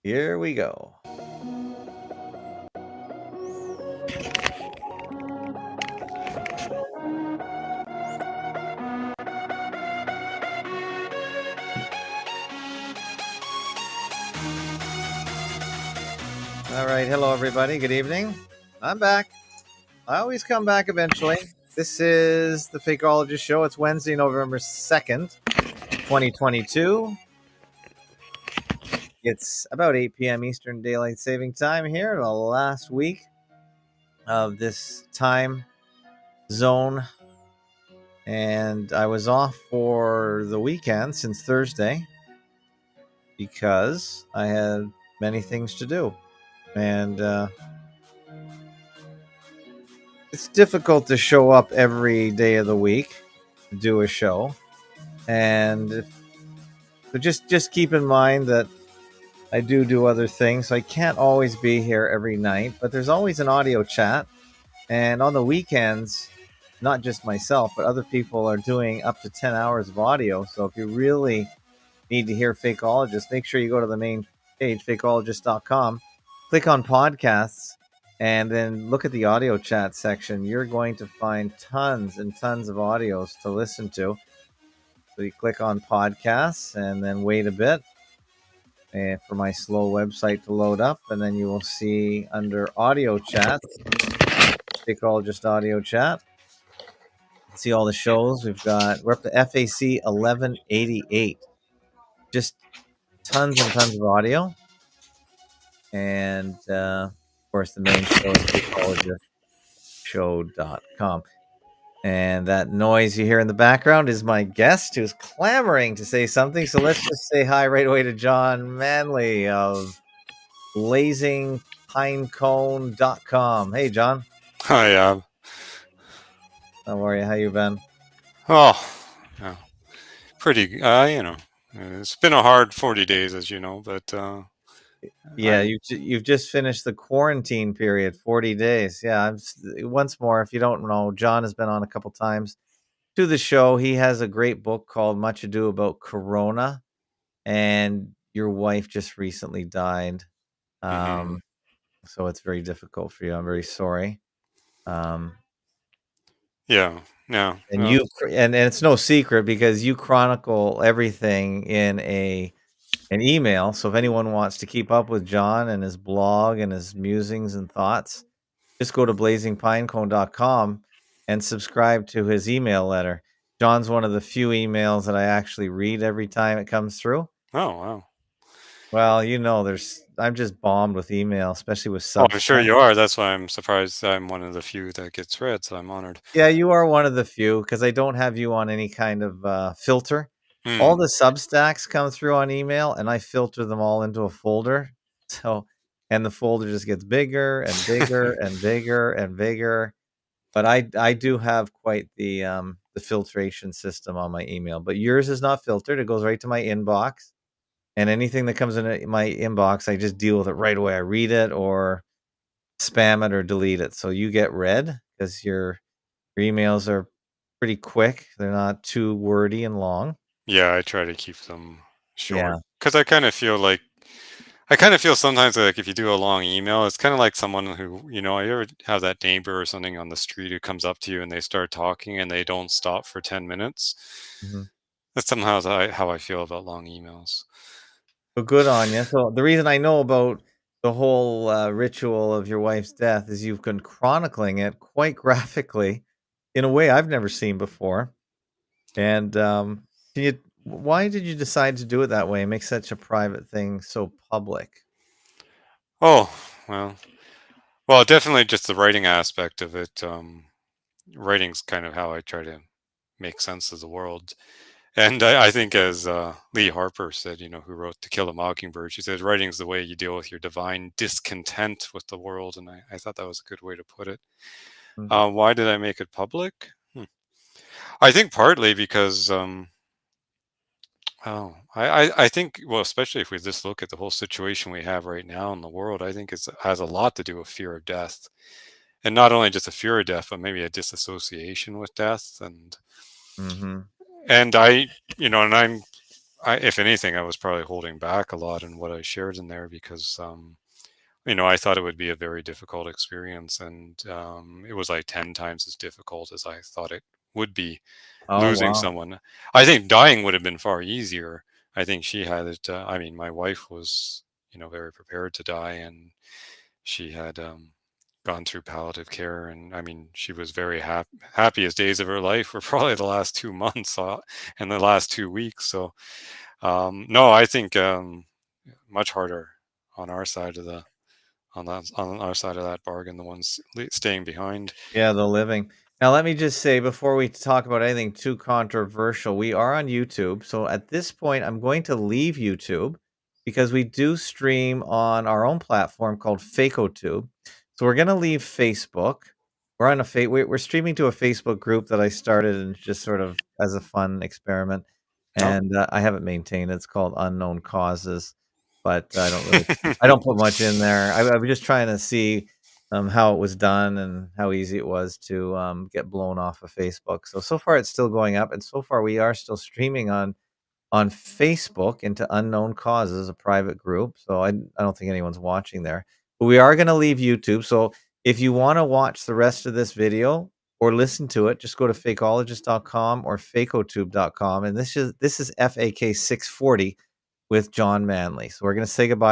Here we go. All right. Hello, everybody. Good evening. I'm back. I always come back eventually. This is the Fakeologist Show. It's Wednesday, November 2nd, 2022. It's about 8 p.m. Eastern Daylight Saving Time here, the last week of this time zone. And I was off for the weekend since Thursday because I had many things to do. And it's difficult to show up every day of the week to do a show. And so just keep in mind that I do other things. So I can't always be here every night, but there's always an audio chat. And on the weekends, not just myself, but other people are doing up to 10 hours of audio. So if you really need to hear Fakeologist, make sure you go to the main page, fakeologist.com, click on podcasts, and then look at the audio chat section. You're going to find tons and tons of audios to listen to. So you click on podcasts and then wait a bit for my slow website to load up, and then you will see under audio chat, Fakeologist audio chat. See all the shows we're up to FAC 1188. Just tons and tons of audio. And of course, the main show is fakeologistshow.com. And that noise you hear in the background is my guest who's clamoring to say something. So let's just say hi right away to John Manley of blazingpinecone.com. Hey, John. Hi, How are you? How you been? yeah, pretty. It's been a hard 40 days, as you know, but Yeah, you've just finished the quarantine period, 40 days. Yeah, once more, if you don't know, John has been on a couple times to the show. He has a great book called Much Ado About Corona, and your wife just recently died. mhm. So it's very difficult for you. I'm very sorry. Um, Yeah, yeah, and and it's no secret because you chronicle everything in an email. So if anyone wants to keep up with John and his blog and his musings and thoughts, just go to blazingpinecone.com and subscribe to his email letter. John's one of the few emails that I actually read every time it comes through. Oh, wow. Well, I'm just bombed with email, especially with Oh, I'm sure Substack. you are. That's why I'm surprised. I'm one of the few that gets read, so I'm honored. Yeah, you are one of the few because I don't have you on any kind of filter. All Hmm. the Substacks come through on email, and I filter them all into a folder. So, and the folder just gets bigger and bigger and bigger and bigger. But I do have quite the filtration system on my email. But yours is not filtered; it goes right to my inbox, and anything that comes in my inbox, I just deal with it right away. I read it or spam it or delete it. So you get read because your emails are pretty quick. They're not too wordy and long. Yeah, I try to keep them Yeah. short because I kind of feel sometimes like if you do a long email, it's kind of like someone who, you ever have that neighbor or something on the street who comes up to you and they start talking and they don't stop for 10 minutes. Mhm. That's somehow how I feel about long emails. So good on you. So the reason I know about the whole ritual of your wife's death is you've been chronicling it quite graphically in a way I've never seen before. And why did you decide to do it that way and make such a private thing so public? Oh, well, definitely just the writing aspect of it. Writing's kind of how I try to make sense of the world. And I think, as Lee Harper said, who wrote To Kill a Mockingbird, she said, writing's the way you deal with your divine discontent with the world. And I thought that was a good way to put it. Mm. Why did I make it public? I think partly because, I think, well, especially if we just look at the whole situation we have right now in the world, I think it has a lot to do with fear of death. And not only just a fear of death, but maybe a disassociation with death. And Mm-hmm. and I, and I'm if anything, I was probably holding back a lot in what I shared in there because, I thought it would be a very difficult experience, and it was like 10 times as difficult as I thought it would be Oh, losing wow. someone. I think dying would have been far easier. I think she had it. I mean, my wife was, very prepared to die, and she had gone through palliative care, and I mean, she was very happiest days of her life were probably the last 2 months and the last 2 weeks. So, no, I think much harder on our side of the on our side of that bargain, the ones staying behind. Yeah, the living. Now, let me just say before we talk about anything too controversial, we are on YouTube. So at this point, I'm going to leave YouTube because we do stream on our own platform called FacoTube. So we're going to leave Facebook. We're on we're streaming to a Facebook group that I started and just sort of as a fun experiment, No. and I haven't maintained it. It's called Unknown Causes, but I don't put much in there. I was just trying to see how it was done and how easy it was to get blown off of Facebook. So far it's still going up, and so far we are still streaming on Facebook into Unknown Causes, a private group. So I don't think anyone's watching there, but we are going to leave YouTube. So if you want to watch the rest of this video or listen to it, just go to fakeologist.com or fakotube.com, and this is FAK 640 with John Manley. So we're going to say goodbye.